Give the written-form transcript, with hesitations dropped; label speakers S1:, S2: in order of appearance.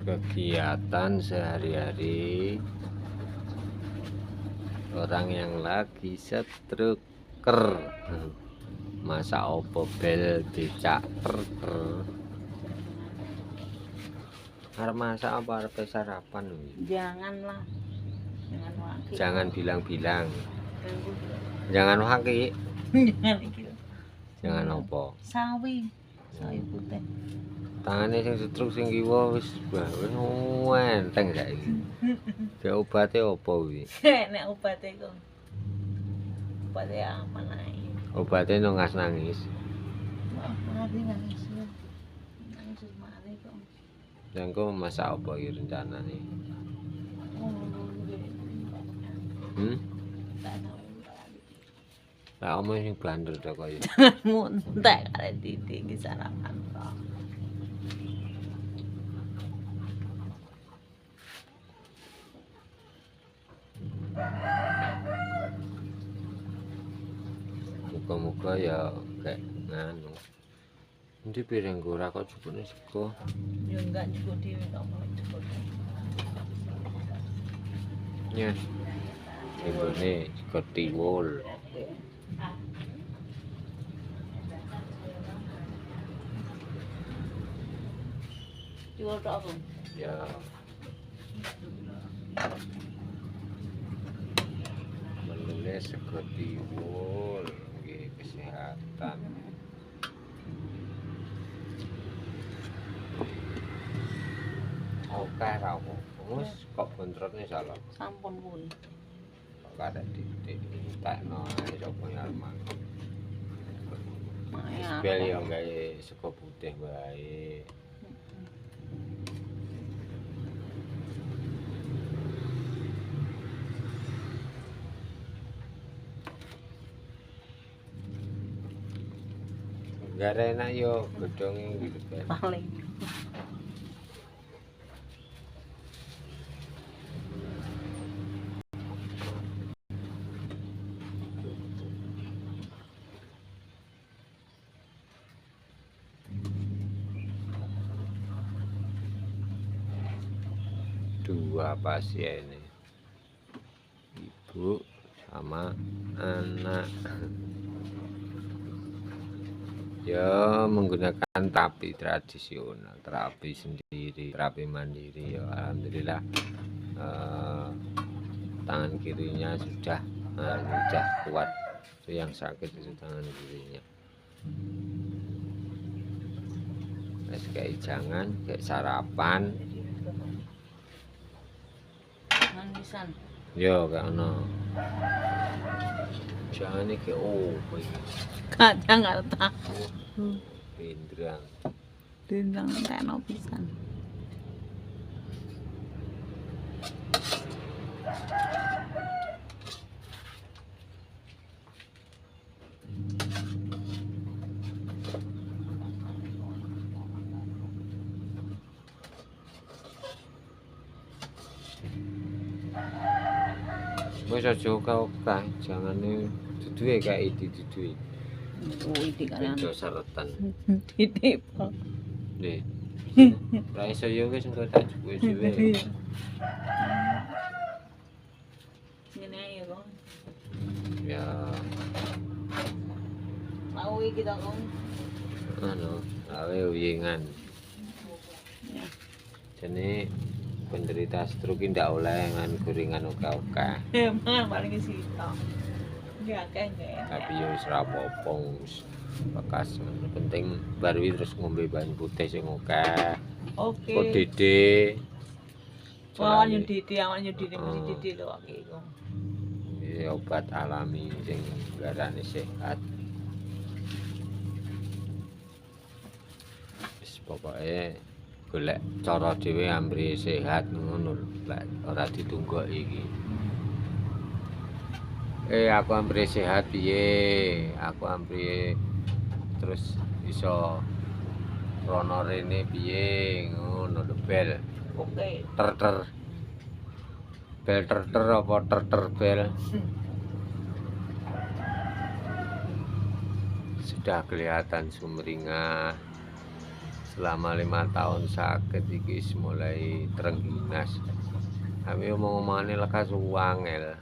S1: Kegiatan sehari-hari orang yang lagi strukker masa opo bel becak trker arep masak apa arep sarapan?
S2: Janganlah,
S1: Jangan bilang-bilang, jangan waki,
S2: jangan iki.
S1: jangan opo
S2: Sawi putih.
S1: tangane sing setruk sing kiwa wis enteng saiki. Kayak obate opo kuwi?
S2: Nek obate kok. Obate aman ae.
S1: Obate nongas nangis.
S2: Mari nangis. Nangis mari kok.
S1: Dan kok masak apa iki rencanane? Lah omong sing bandel to kaya.
S2: Muntah kare titik iki sarapan kok.
S1: Muga-muga ya kayak nganu. Endi piring ora kok cukune sego.
S2: Ya enggak cukup dhewe kok mau cukup.
S1: Yes. Ini sego tiwul.
S2: Tiwul tok apa?
S1: Ya. Menulis sego tiwul nggih kesehatan. Oke ra opo. Wis kok bentrotne salah.
S2: Sampun kuwi.
S1: Kok ada titik tekno ae sapa yang mangan. Bel yo gawe sego putih wae. Gak enak yo godhonge gitu kan.
S2: Paling.
S1: Dua pasien ini, ibu sama anak, ya menggunakan terapi tradisional, terapi sendiri, terapi mandiri. Ya alhamdulillah tangan kirinya sudah kuat. Itu yang sakit itu tangan kirinya. Terus kayak jangan kayak sarapan.
S2: Manisan.
S1: Yo gak ono. Jangan iki opo iki.
S2: Kadang ngerta.
S1: Pindrang.
S2: Dendang tekno pisan.
S1: Wis aja oka-oka, jangane duduhe kae diduduhi.
S2: Oh, iki kan.
S1: Beda saretan.
S2: Titik, Pak.
S1: Nggih. Ra iso yo wis engko tak cukup dhewe.
S2: Ngene ae ya, Kong.
S1: Ya,
S2: Mau iki ta, Kong.
S1: anu, awe wingan.
S2: Ya.
S1: Jane penderita stroke ndak oleh ngan gorengan oka-oka.
S2: Emang paling sitok. Ya akeh enggak.
S1: Tapi yo wis ra apa-apa wis bekas penting baru terus ngombe bahan putih sing akeh.
S2: Oke.
S1: Kok dede.
S2: Awan nyedidi mesti didi lho iki, Kong.
S1: Ini obat alami sing garane sehat. Wis pokoke golek cara dhewe ambre sehat ngono lho, ora ditunggu iki. Aku ambre sehat piye? Aku ambre terus iso rono rene piye? Ngono lho bel.
S2: Oke.
S1: Ter. Bel ter apa ter bel? Sudah kelihatan sumringah, selama 5 tahun sakit iki wis mulai trengginas. Kami omong-omongane lekas wangel.